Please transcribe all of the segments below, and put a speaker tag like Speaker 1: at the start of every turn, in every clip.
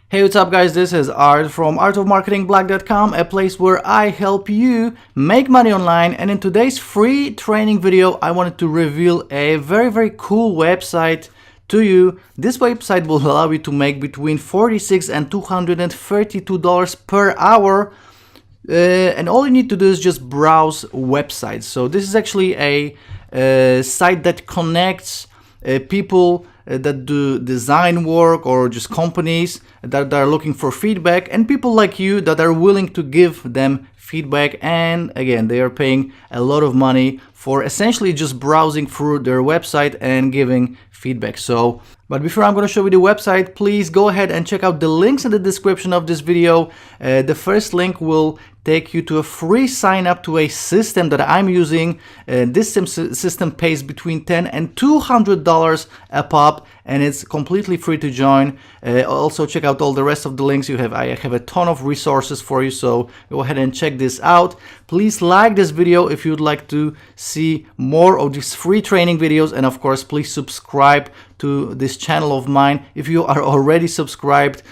Speaker 1: Hey, what's up guys, this is Art from artofmarketingblack.com, a place where I help you make money online. And in today's free training video, I wanted to reveal a very cool website to you. This website will allow you to make between $46 and $232 per hour. And all you need to do is just browse websites. So this is actually a site that connects people that do design work, or just companies that are looking for feedback, and people like you that are willing to give them feedback. And again, they are paying a lot of money for essentially just browsing through their website and giving feedback. But before I'm going to show you the website, please go ahead and check out the links in the description of this video. The first link will take you to a free sign up to a system that I'm using. This system pays between $10 and $200 a pop, and it's completely free to join. Also check out all the rest of the links. I have a ton of resources for you, so go ahead and check this out. Please like this video if you'd like to see more of these free training videos, and of course please subscribe to this channel of mine. If you are already subscribed,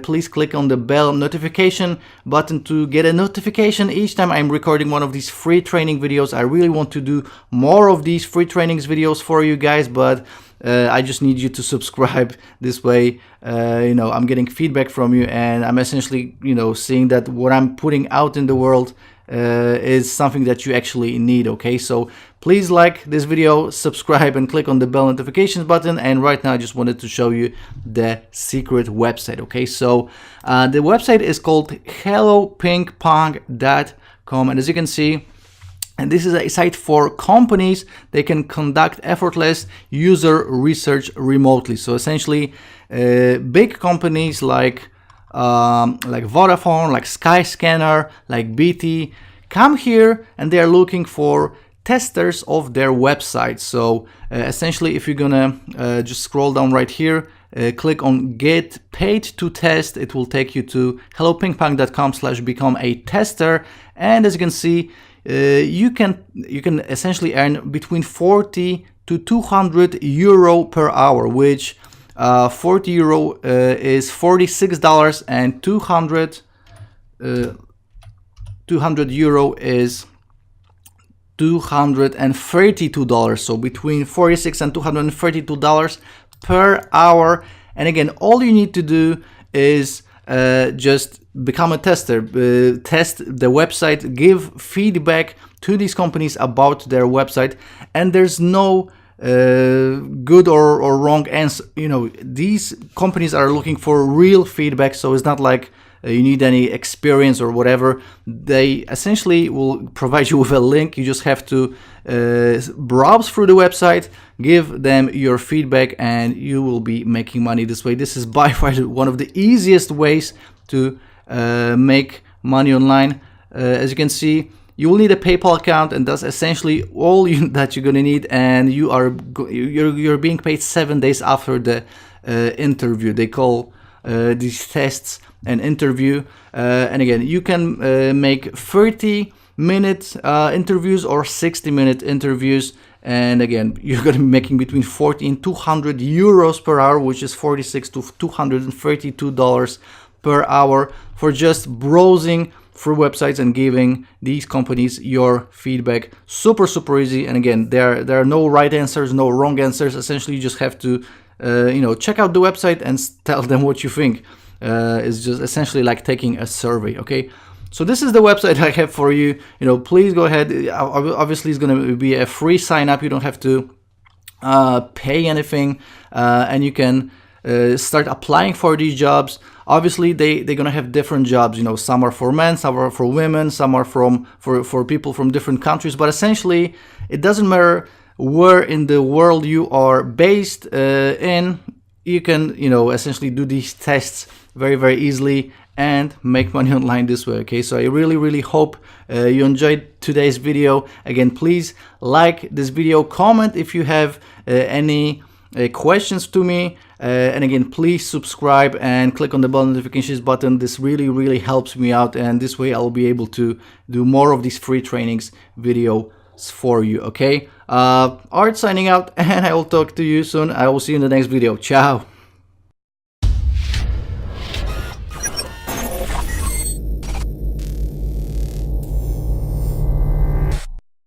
Speaker 1: please click on the bell notification button to get a notification each time I'm recording one of these free training videos. I really want to do more of these free trainings videos for you guys, but I just need you to subscribe. This way, I'm getting feedback from you, and I'm essentially, seeing that what I'm putting out in the world is something that you actually need. Okay, so please like this video, subscribe, and click on the bell notifications button. And right now I just wanted to show you the secret website. Okay, so the website is called hellopingpong.com, and as you can see, and this is a site for companies. They can conduct effortless user research remotely. So essentially, big companies like Vodafone, like Skyscanner, like BT, come here and they are looking for testers of their website. So essentially, if you're gonna just scroll down right here, click on Get Paid to Test, it will take you to hellopingpong.com/become a tester. And as you can see, you can essentially earn between 40 to 200 euro per hour, which 40 euro is $46, and 200 euro is $232. So between $46 and $232 per hour. And again, all you need to do is just become a tester, test the website, give feedback to these companies about their website, and there's no good or wrong answer. These companies are looking for real feedback, so it's not like you need any experience or whatever. They essentially will provide you with a link. You just have to browse through the website, give them your feedback, and you will be making money this way. This is by far one of the easiest ways to make money online. As you can see, you will need a PayPal account, and that's essentially all that you're gonna need. And you're being paid 7 days after the interview. They call these tests an interview. And again, you can make 30-minute interviews or 60-minute interviews. And again, you're going to be making between 40 and 200 euros per hour, which is $46 to $232 per hour, for just browsing through websites and giving these companies your feedback. Super easy. And again, there are no right answers, no wrong answers. Essentially, you just have to check out the website and tell them what you think. It's just essentially like taking a survey. Okay, so this is the website I have for you. Please go ahead. Obviously, it's going to be a free sign up. You don't have to pay anything, and you can start applying for these jobs. Obviously, they're gonna have different jobs. Some are for men, some are for women, some are for people from different countries. But essentially, it doesn't matter where in the world you are based in. You can essentially do these tests very easily and make money online this way. Okay, so I really hope you enjoyed today's video. Again, please like this video, comment if you have any questions to me, and again, please subscribe and click on the bell notifications button. This really helps me out, and this way I'll be able to do more of these free trainings videos for you. Okay, Art signing out, and I will talk to you soon. I will see you in the next video. Ciao.